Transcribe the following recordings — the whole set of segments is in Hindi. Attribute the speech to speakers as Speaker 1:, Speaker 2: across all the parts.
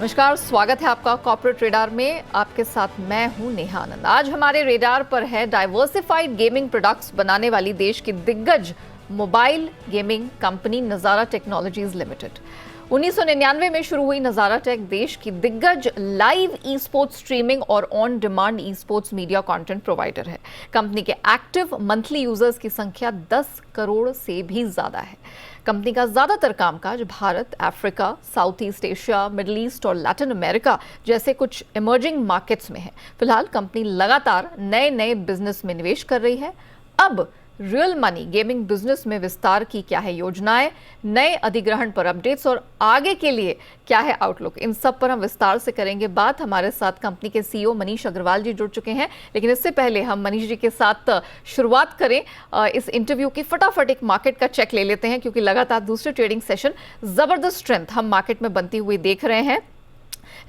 Speaker 1: नमस्कार, स्वागत है आपका कॉर्पोरेट रेडार में। आपके साथ मैं हूं नेहा आनंद। आज हमारे रेडार पर है डाइवर्सिफाइड गेमिंग प्रोडक्ट्स बनाने वाली देश की दिग्गज मोबाइल गेमिंग कंपनी नजारा टेक्नोलॉजीज लिमिटेड। 1999 में शुरू हुई नजारा टेक देश की दिग्गज लाइव ई स्पोर्ट्स स्ट्रीमिंग और on demand e sports media content provider है। कंपनी के एक्टिव मंथली यूजर्स की संख्या 10 करोड़ से भी ज्यादा है। कंपनी का ज्यादातर कामकाज Bharat, Africa, south east Asia, middle east और लैटिन अमेरिका जैसे कुछ इमर्जिंग मार्केट्स में है। फिलहाल कंपनी लगातार नए नए बिजनेस में निवेश कर रही है। अब रियल मनी गेमिंग बिजनेस में विस्तार की क्या है योजनाएं, नए अधिग्रहण पर अपडेट्स और आगे के लिए क्या है आउटलुक, इन सब पर हम विस्तार से करेंगे बात। हमारे साथ कंपनी के सीईओ मनीष अग्रवाल जी जुड़ चुके हैं, लेकिन इससे पहले हम मनीष जी के साथ शुरुआत करें इस इंटरव्यू की। फटाफट एक मार्केट का चेक ले लेते हैं, क्योंकि लगातार दूसरे ट्रेडिंग सेशन जबरदस्त स्ट्रेंथ हम मार्केट में बनती हुई देख रहे हैं।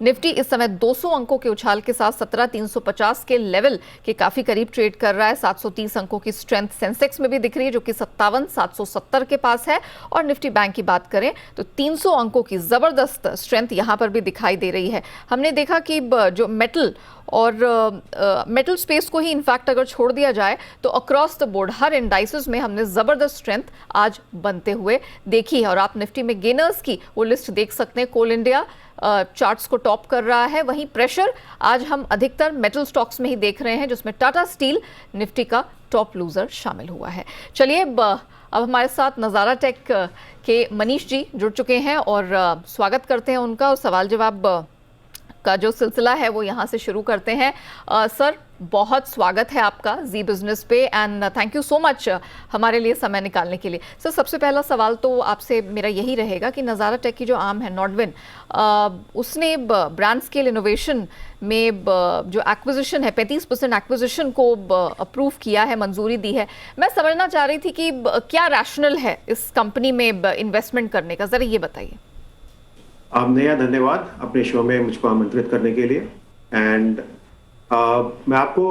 Speaker 1: निफ्टी इस समय 200 अंकों के उछाल के साथ 17,350 के लेवल के काफी करीब ट्रेड कर रहा है। 730 अंकों की स्ट्रेंथ सेंसेक्स में भी दिख रही है, जो कि 57,770 के पास है। और निफ्टी बैंक की बात करें तो 300 अंकों की जबरदस्त स्ट्रेंथ यहां पर भी दिखाई दे रही है। हमने देखा कि जो मेटल और मेटल स्पेस को ही इनफैक्ट अगर छोड़ दिया जाए तो across the board her indices में हमने जबरदस्त स्ट्रेंथ आज बनते हुए देखी है। और आप निफ्टी में गेनर्स की वो लिस्ट देख सकते हैं। कोल इंडिया चार्ट्स को टॉप कर रहा है, वहीं प्रेशर आज हम अधिकतर मेटल स्टॉक्स में ही देख रहे हैं, जिसमें टाटा स्टील निफ्टी का टॉप लूजर शामिल हुआ है। चलिए अब हमारे साथ नजारा टेक के मनीष जी जुड़ चुके हैं और स्वागत करते हैं उनका। और सवाल जवाब का जो सिलसिला है वो यहाँ से शुरू करते हैं। सर, बहुत स्वागत है आपका जी बिजनेस पे and thank you so much हमारे लिए समय निकालने के लिए। सर, सबसे पहला सवाल तो आपसे मेरा यही रहेगा कि नज़ारा टेक की जो आर्म है नॉर्डविन, उसने ब्रांड स्केल इनोवेशन में जो एक्विजिशन है 35% एक्विजिशन को अप्रूव किया है, मंजूरी दी है। मैं समझना चाह रही थी कि क्या रैशनल है इस कंपनी में इन्वेस्टमेंट करने का, ज़रा ये बताइए।
Speaker 2: नेहा, धन्यवाद अपने शो में मुझको आमंत्रित करने के लिए। एंड मैं आपको,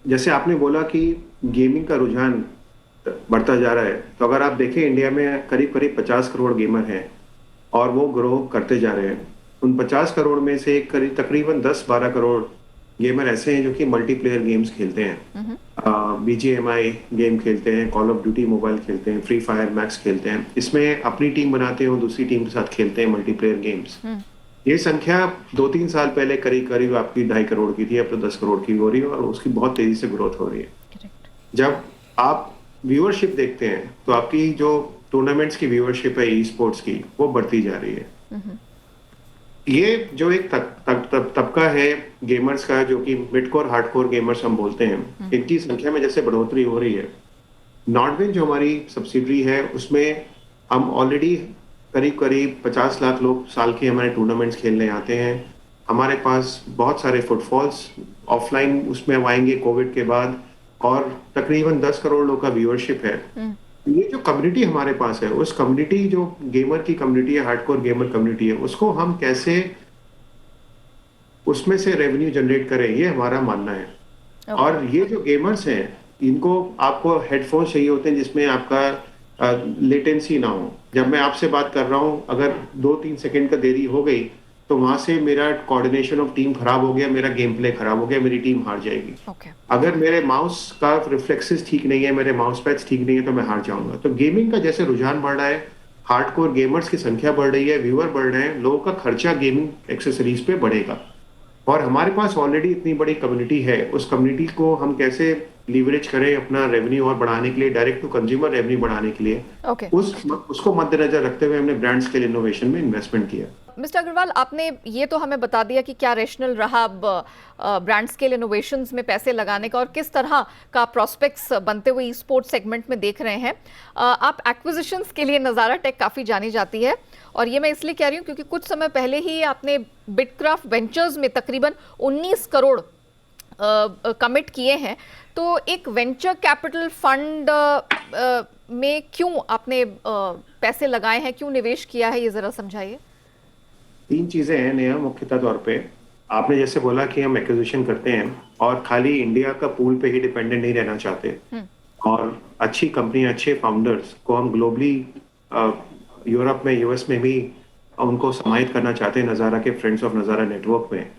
Speaker 2: जैसे आपने बोला कि गेमिंग का रुझान बढ़ता जा रहा है, तो अगर आप देखें इंडिया में करीब करीब 50 करोड़ गेमर हैं और वो ग्रो करते जा रहे हैं। उन 50 करोड़ में से तकरीबन 10-12 करोड़ गेमर ऐसे हैं जो कि मल्टीप्लेयर गेम्स खेलते हैं, BGMI गेम खेलते हैं, कॉल ऑफ ड्यूटी मोबाइल खेलते हैं, फ्री फायर मैक्स खेलते हैं। इसमें अपनी टीम बनाते हैं और दूसरी टीम के साथ खेलते हैं मल्टीप्लेयर गेम्स। ये संख्या 2-3 साल पहले करीब करीब आपकी 2.5 करोड़ की थी, अब तो 10 करोड़ की हो रही है और उसकी बहुत तेजी से ग्रोथ हो रही है। जब आप व्यूअरशिप देखते हैं तो आपकी जो टूर्नामेंट्स की व्यूअरशिप है ई स्पोर्ट्स की, वो बढ़ती जा रही है। ये जो एक तबका है गेमर्स का, जो कि mid core hard core gamers हम बोलते हैं, इनकी संख्या में जैसे बढ़ोतरी हो रही है। नॉर्डविन जो हमारी सब्सिडरी है, उसमें हम ऑलरेडी करीब करीब 50 लाख लोग साल के हमारे टूर्नामेंट्स खेलने आते हैं। हमारे पास बहुत सारे फुटफॉल्स ऑफलाइन उसमें आएंगे कोविड के बाद, और तकरीबन 10 करोड़ लोग का व्यूअरशिप है। ये जो कम्युनिटी हमारे पास है, उस कम्युनिटी, जो गेमर की कम्युनिटी है, हार्डकोर गेमर कम्युनिटी है, उसको हम कैसे उसमें से रेवेन्यू जनरेट करें, ये हमारा मानना है। और ये जो गेमर्स हैं, इनको आपको हेडफोन चाहिए होते हैं जिसमें आपका लेटेंसी ना हो। जब मैं आपसे बात कर रहा हूं, अगर 2-3 सेकंड का देरी हो गई तो वहां से मेरा कोऑर्डिनेशन ऑफ टीम खराब हो गया, मेरा गेम प्ले खराब हो गया, मेरी टीम हार जाएगी। अगर मेरे माउस का रिफ्लेक्सेस ठीक नहीं है, मेरे माउस पैड्स ठीक नहीं है, तो मैं हार जाऊंगा। तो गेमिंग का जैसे रुझान बढ़ रहा है, हार्डकोर गेमर्स की संख्या बढ़ रही है, व्यूअर बढ़ रहे हैं, लोगों का खर्चा गेमिंग एक्सेसरीज पे बढ़ेगा। और हमारे पास ऑलरेडी इतनी बड़ी कम्युनिटी है, उस कम्युनिटी को हम कैसे लीवरेज करें अपना रेवेन्यू और बढ़ाने के लिए, डायरेक्ट टू कंज्यूमर रेवेन्यू बढ़ाने के लिए, उसको मद्देनजर रखते हुए हमने ब्रांड स्केल इनोवेशन में इन्वेस्टमेंट किया।
Speaker 1: मिस्टर अग्रवाल, आपने ये तो हमें बता दिया कि क्या रैशनल रहा ब्रांड स्केल इनोवेशंस में पैसे लगाने का और किस तरह का प्रोस्पेक्ट्स बनते हुए ई स्पोर्ट्स सेगमेंट में देख रहे हैं। आप एक्विजिशंस के लिए नज़ारा टेक काफ़ी जानी जाती है, और ये मैं इसलिए कह रही हूँ क्योंकि कुछ समय पहले ही आपने बिटक्राफ्ट वेंचर्स में तकरीबन 19 करोड़ कमिट किए हैं। तो एक वेंचर कैपिटल फंड में क्यों आपने पैसे लगाए हैं, क्यों निवेश किया है, ये जरा समझाइए।
Speaker 2: 3 चीजें हैं नेहा, मुख्यतः तौर पे। आपने जैसे बोला कि हम एक्विजिशन करते हैं और खाली इंडिया का पूल पे ही डिपेंडेंट नहीं रहना चाहते, और अच्छी कंपनी, अच्छे फाउंडर्स को हम ग्लोबली यूरोप में, यूएस में भी उनको समाहित करना चाहते हैं नज़ारा के फ्रेंड्स ऑफ नज़ारा नेटवर्क में।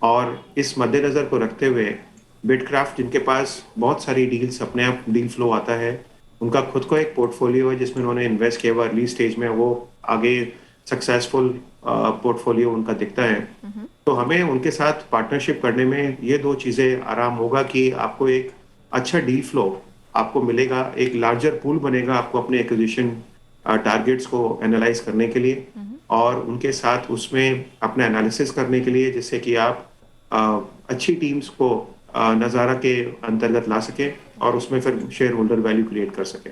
Speaker 2: और इस मद्देनज़र को रखते हुए बिडक्राफ्ट, जिनके पास बहुत सारी डील्स, अपने आप डील फ्लो आता है, उनका खुद को एक पोर्टफोलियो है जिसमें उन्होंने इन्वेस्ट किया हुआ अर्ली स्टेज में, वो आगे सक्सेसफुल पोर्टफोलियो उनका दिखता है। तो हमें उनके साथ पार्टनरशिप करने में ये दो चीज़ें आराम होगा कि आपको एक अच्छा डील फ्लो आपको मिलेगा, एक लार्जर पूल बनेगा आपको अपने एक्विजिशन टारगेट्स को एनालाइज करने के लिए और उनके साथ उसमें अपना एनालिसिस करने के लिए, जिससे कि आप अच्छी टीम्स को नज़ारा के अंतर्गत ला सके और उसमें फिर शेयर होल्डर वैल्यू क्रिएट कर सके।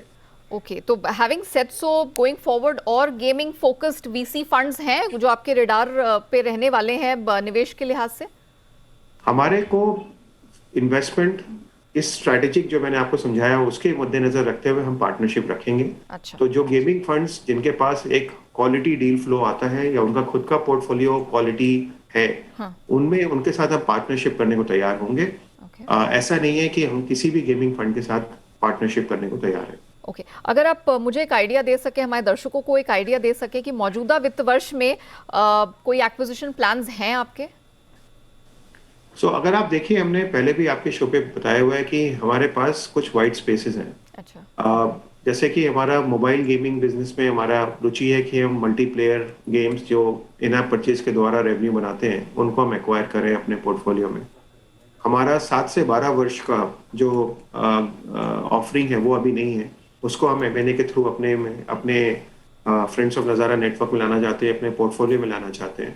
Speaker 1: ओके, तो having said so, going forward और गेमिंग फोकस्ड वीसी फंड्स हैं जो आपके रेडार पे रहने वाले हैं निवेश के लिहाज से?
Speaker 2: हमारे को इन्वेस्टमेंट इस स्ट्रैटेजिक जो मैंने आपको समझाया उसके मद्देनजर रखते हुए हम पार्टनरशिप रखेंगे।
Speaker 1: अच्छा।
Speaker 2: तो जो गेमिंग फंड्स जिनके पास एक क्वालिटी डील फ्लो आता है या उनका खुद का पोर्टफोलियो क्वालिटी है,
Speaker 1: हाँ।
Speaker 2: उनमें उनके साथ हम पार्टनरशिप करने को तैयार होंगे। ऐसा नहीं है कि हम किसी भी गेमिंग फंड के साथ पार्टनरशिप करने को तैयार है।
Speaker 1: ओके, अगर आप मुझे एक आइडिया दे सके, हमारे दर्शकों को एक आइडिया दे सके कि मौजूदा वित्त वर्ष में कोई एक्विजिशन प्लान्स हैं आपके?
Speaker 2: अगर आप देखिए, हमने पहले भी आपके शो पे बताया हुआ है कि हमारे पास कुछ वाइट स्पेसेस हैं।
Speaker 1: अच्छा।
Speaker 2: जैसे कि हमारा मोबाइल गेमिंग बिजनेस में हमारा रुचि है कि हम मल्टीप्लेयर गेम्स जो इन ऐप परचेज के द्वारा रेवेन्यू बनाते हैं उनको हम एक्वायर करें अपने पोर्टफोलियो में। हमारा 7 से 12 वर्ष का जो ऑफरिंग है वो अभी नहीं है, उसको हम एमएनए के थ्रू अपने फ्रेंड्स ऑफ नज़ारा नेटवर्क में लाना चाहते हैं, अपने पोर्टफोलियो में लाना चाहते हैं।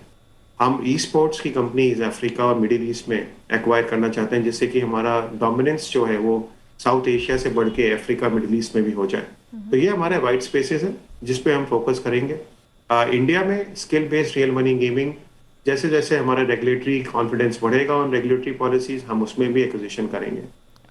Speaker 2: हम ई स्पोर्ट्स की कंपनीज अफ्रीका और मिडिल ईस्ट में एक्वायर करना चाहते हैं, जिससे कि हमारा डोमिनेंस जो है वो साउथ एशिया से बढ़ के अफ्रीका मिडिल ईस्ट में भी हो जाए। तो ये हमारे वाइट स्पेसेस है जिस पे हम फोकस करेंगे। इंडिया में skill based real money gaming, जैसे जैसे हमारा रेगुलेटरी कॉन्फिडेंस बढ़ेगा और रेगुलेटरी पॉलिसीज, हम उसमें भी एक्विजिशन करेंगे।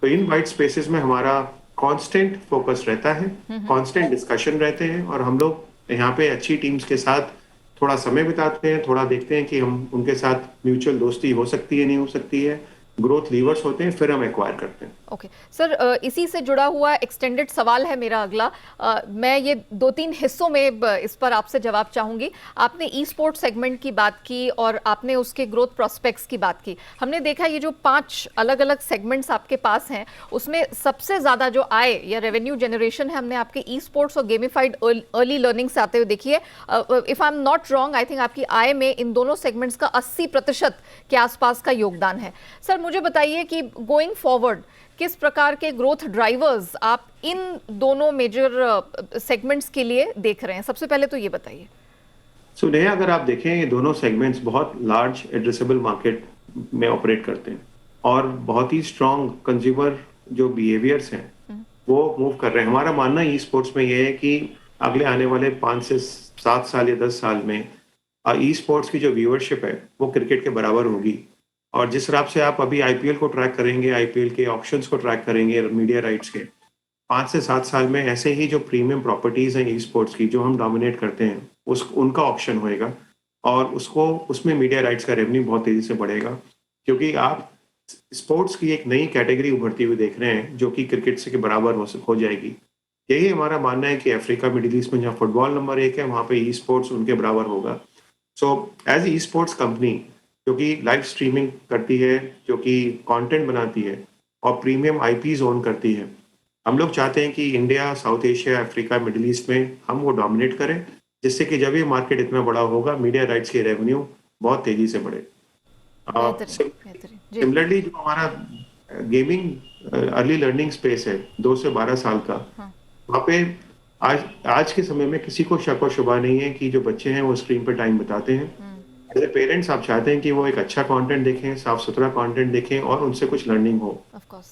Speaker 2: तो इन वाइट स्पेसेस में हमारा कांस्टेंट फोकस रहता है, कांस्टेंट डिस्कशन रहते हैं और हम लोग यहाँ पे अच्छी टीम्स के साथ थोड़ा समय बिताते हैं, थोड़ा देखते हैं कि हम उनके साथ म्यूचुअल दोस्ती हो सकती है, नहीं हो सकती है, ग्रोथ लीवर्स होते हैं, फिर हम एक्वायर करते हैं।
Speaker 1: ओके सर, इसी से जुड़ा हुआ एक्सटेंडेड सवाल है मेरा अगला। मैं ये 2-3 हिस्सों में इस पर आपसे जवाब चाहूंगी। आपने ई स्पोर्ट सेगमेंट की बात की और आपने उसके ग्रोथ प्रोस्पेक्ट्स की बात की। हमने देखा ये जो 5 अलग अलग सेगमेंट्स आपके पास हैं, उसमें सबसे ज़्यादा जो आय या रेवेन्यू जनरेशन है हमने आपके ई स्पोर्ट्स और गेमिफाइड अर्ली लर्निंग से आते हुए देखी है। If I am not wrong, I think आपकी आय में इन दोनों सेगमेंट्स का 80% के आसपास का योगदान है। सर मुझे बताइए कि गोइंग फॉरवर्ड किस प्रकार के ग्रोथ ड्राइवर्स आप इन दोनों मेजर सेगमेंट्स के लिए देख रहे हैं? सबसे पहले तो ये बताइए।
Speaker 2: नेहा, अगर आप देखें ये दोनों सेगमेंट्स बहुत लार्ज एड्रेसेबल मार्केट में ऑपरेट करते हैं और बहुत ही स्ट्रॉन्ग कंज्यूमर जो बिहेवियर्स हैं वो मूव कर रहे हैं। हमारा मानना ई स्पोर्ट्स में ये है कि अगले आने वाले 5 से 7 साल या 10 साल में ई स्पोर्ट्स की जो व्यूअरशिप है वो क्रिकेट के बराबर होगी। और जिस हिसाब से आप अभी आईपीएल को ट्रैक करेंगे, आईपीएल के ऑक्शंस को ट्रैक करेंगे मीडिया राइट्स के, 5 से 7 साल में ऐसे ही जो प्रीमियम प्रॉपर्टीज हैं ई स्पोर्ट्स की जो हम डोमिनेट करते हैं उनका ऑक्शन होएगा और उसमें मीडिया राइट्स का रेवेन्यू बहुत तेजी से बढ़ेगा, क्योंकि आप स्पोर्ट्स की एक नई कैटेगरी उभरती हुई देख रहे हैं जो कि क्रिकेट से के बराबर हो जाएगी। यही हमारा मानना है कि अफ्रीका मिडिल ईस्ट में जहाँ फुटबॉल नंबर 1 है वहाँ पे ई स्पोर्ट्स उनके बराबर होगा। एज ई स्पोर्ट्स कंपनी जो कि लाइव स्ट्रीमिंग करती है, जो कि कंटेंट बनाती है और प्रीमियम आईपीज ओन करती है, हम लोग चाहते हैं कि India, south Asia, Africa, middle east में हम वो डोमिनेट करें, जिससे कि जब ये मार्केट इतना बड़ा होगा मीडिया राइट्स के रेवेन्यू बहुत तेजी से बढ़े। सिमिलरली जो हमारा गेमिंग अर्ली लर्निंग स्पेस है 2 से 12 साल का, वहाँ पे आज के समय में किसी को शक और शुबा नहीं है कि जो बच्चे हैं वो स्क्रीन पर टाइम बिताते हैं। एज ए पेरेंट्स आप चाहते हैं कि वो एक अच्छा कंटेंट देखें, साफ सुथरा कंटेंट देखें और उनसे कुछ लर्निंग हो,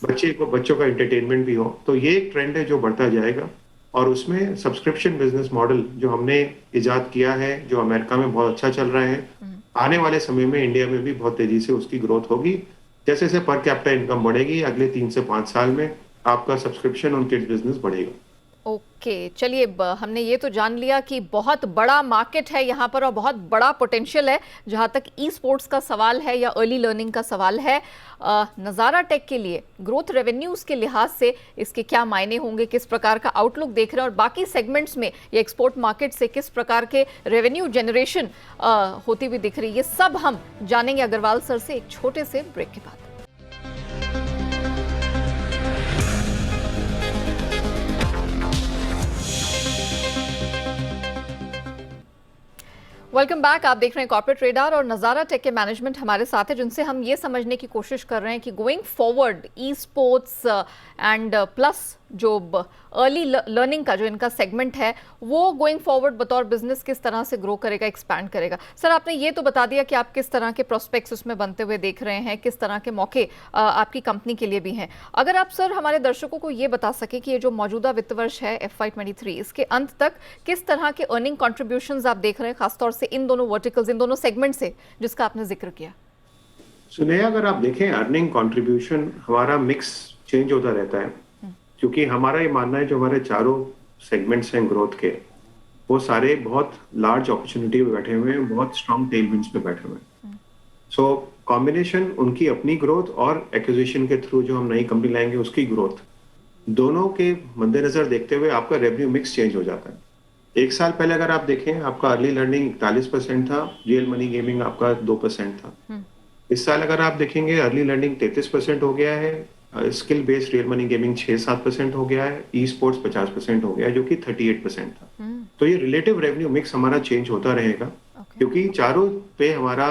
Speaker 2: बच्चों का एंटरटेनमेंट भी हो। तो ये एक ट्रेंड है जो बढ़ता जाएगा और उसमें सब्सक्रिप्शन बिजनेस मॉडल जो हमने इजाद किया है, जो अमेरिका में बहुत अच्छा चल रहा है, आने वाले समय में इंडिया में भी बहुत तेजी से उसकी ग्रोथ होगी। जैसे जैसे पर कैपिटा इनकम बढ़ेगी, अगले 3 से 5 साल में आपका सब्सक्रिप्शन और किड्स बिजनेस बढ़ेगा।
Speaker 1: ओके, चलिए हमने ये तो जान लिया कि बहुत बड़ा मार्केट है यहाँ पर और बहुत बड़ा पोटेंशियल है जहाँ तक ई स्पोर्ट्स का सवाल है या अर्ली लर्निंग का सवाल है। नज़ारा टेक के लिए ग्रोथ रेवेन्यूज़ के लिहाज से इसके क्या मायने होंगे, किस प्रकार का आउटलुक देख रहे हैं और बाकी सेगमेंट्स में या एक्सपोर्ट मार्केट से किस प्रकार के रेवेन्यू जनरेशन होती हुई दिख रही है, ये सब हम जानेंगे अग्रवाल सर से एक छोटे से ब्रेक के बाद। Welcome back. आप देख रहे हैं कॉर्पोरेट रेडार और नज़ारा टेक के मैनेजमेंट हमारे साथ है, जिनसे हम ये समझने की कोशिश कर रहे हैं कि going forward e sports and plus जो अर्ली लर्निंग का जो इनका सेगमेंट है वो गोइंग फॉरवर्ड बतौर बिजनेस किस तरह से ग्रो करेगा, एक्सपैंड करेगा। सर, आपने ये तो बता दिया कि आप किस तरह के प्रोस्पेक्ट्स उसमें बनते हुए देख रहे हैं, किस तरह के मौके आपकी कंपनी के लिए भी हैं। अगर आप सर हमारे दर्शकों को ये बता सके कि ये जो मौजूदा वित्त वर्ष है FY23, इसके अंत तक किस तरह के अर्निंग कॉन्ट्रीब्यूशंस आप देख रहे हैं, खासतौर से इन दोनों वर्टिकल्स, इन दोनों सेगमेंट से जिसका आपने जिक्र किया।
Speaker 2: सुनेहा, अगर आप देखें अर्निंग कंट्रीब्यूशन हमारा मिक्स चेंज होता रहता है, क्योंकि हमारा ये मानना है जो हमारे चारों सेगमेंट्स हैं ग्रोथ के, वो सारे बहुत लार्ज अपॉर्चुनिटी पे बैठे हुए हैं, बहुत स्ट्रॉन्ग टेलविंड्स पे बैठे हुए हैं। सो कॉम्बिनेशन उनकी अपनी ग्रोथ और एक्विजिशन के थ्रू जो हम नई कंपनी लाएंगे उसकी ग्रोथ, दोनों के मद्देनजर देखते हुए आपका रेवेन्यू मिक्स चेंज हो जाता है। एक साल पहले अगर आप देखें, आपका अर्ली लर्निंग 41% था, रियल मनी गेमिंग आपका 2% था। इस साल अगर आप देखेंगे अर्ली लर्निंग 33% हो गया है, skill based real money gaming 6-7% हो गया है, ई स्पोर्ट्स 50% हो गया है, जो कि 38% था। तो ये रिलेटिव रेवेन्यू मिक्स हमारा चेंज होता रहेगा, क्योंकि चारों पे हमारा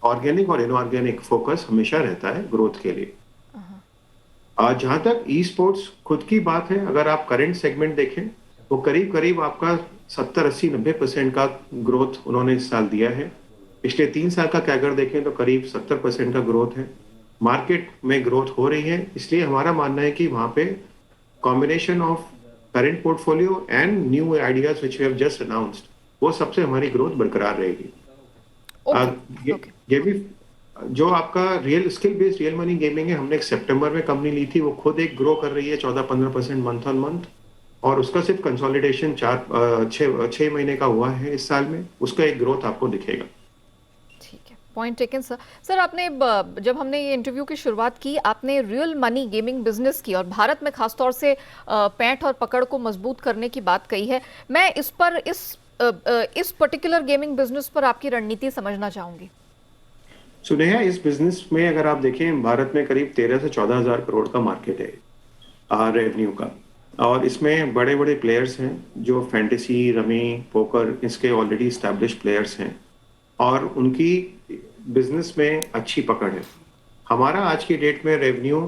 Speaker 2: ऑर्गेनिक और इनऑर्गेनिक फोकस हमेशा रहता है ग्रोथ के लिए। जहां तक ई स्पोर्ट्स खुद की बात है, अगर आप करंट सेगमेंट देखें वो करीब करीब आपका 70-80-90% का ग्रोथ उन्होंने इस साल दिया है। पिछले 3 साल का कैगर देखें तो करीब 70% का ग्रोथ है। मार्केट में ग्रोथ हो रही है, इसलिए हमारा मानना है कि वहां पे combination of current portfolio and new ideas which we have just announced, वो सबसे हमारी ग्रोथ बरकरार रहेगी। ये भी जो आपका real skill based real money gaming है, हमने एक सितंबर में कंपनी ली थी, वो खुद एक ग्रो कर रही है 14-15% मंथ ऑन मंथ, और उसका सिर्फ कंसोलिडेशन 6 महीने का हुआ है इस साल में, उसका एक ग्रोथ आपको दिखेगा।
Speaker 1: Point taken sir. सर, आपने जब हमने ये इंटरव्यू की शुरुआत की, आपने रियल मनी गेमिंग बिजनेस की और भारत में खासतौर से पैठ और पकड़ को मजबूत करने की बात कही है। मैं इस पर्टिकुलर गेमिंग बिजनेस पर आपकी रणनीति समझना चाहूंगी।
Speaker 2: सुनेहा, इस बिजनेस में अगर आप देखें, भारत में करीब 13 से 14 हजार करोड़ का मार्केट है रेवेन्यू का, और इसमें बड़े बड़े प्लेयर्स हैं जो फैंटेसी, रमी, पोकर, इसके ऑलरेडी एस्टैब्लिश प्लेयर्स हैं और उनकी बिजनेस में अच्छी पकड़ है। हमारा आज की डेट में रेवेन्यू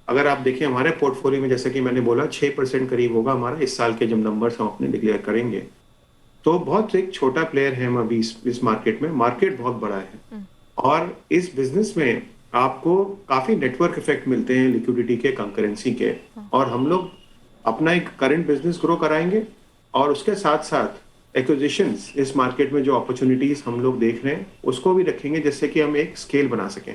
Speaker 2: अगर आप देखें हमारे पोर्टफोलियो में, जैसे कि मैंने बोला 6% करीब होगा हमारा इस साल के जब नंबर्स हम अपने डिक्लेयर करेंगे, तो बहुत एक छोटा प्लेयर है हम अभी इस मार्केट में। मार्केट बहुत बड़ा है और इस बिजनेस में आपको काफी नेटवर्क इफेक्ट मिलते हैं, लिक्विडिटी के, कंकरेंसी के, और हम लोग अपना एक करंट बिजनेस ग्रो कराएंगे और उसके साथ साथ एक्विजिशंस, इस मार्केट में जो अपॉर्चुनिटीज हम लोग देख रहे हैं उसको भी रखेंगे, जिससे कि हम एक स्केल बना सकें।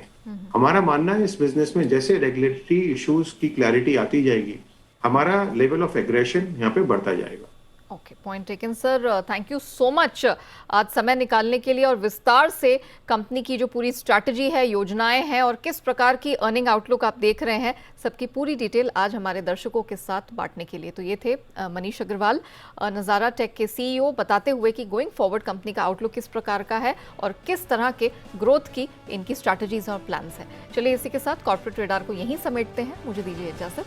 Speaker 2: हमारा मानना है इस बिजनेस में जैसे रेगुलेटरी इश्यूज की क्लैरिटी आती जाएगी, हमारा लेवल ऑफ एग्रेशन यहाँ पे बढ़ता जाएगा।
Speaker 1: Okay, point taken sir. Thank you so much आज समय निकालने के लिए और विस्तार से कंपनी की जो पूरी स्ट्रैटेजी है, योजनाएं हैं और किस प्रकार की अर्निंग आउटलुक आप देख रहे हैं, सबकी पूरी डिटेल आज हमारे दर्शकों के साथ बांटने के लिए। तो ये थे मनीष अग्रवाल, नज़ारा टेक के CEO, बताते हुए कि गोइंग फॉरवर्ड कंपनी का आउटलुक किस प्रकार का है और किस तरह के ग्रोथ की इनकी स्ट्रैटेजीज और प्लान्स हैं। चलिए इसी के साथ कॉर्पोरेट रेडार को यहीं समेटते हैं। मुझे दीजिए इजाजत।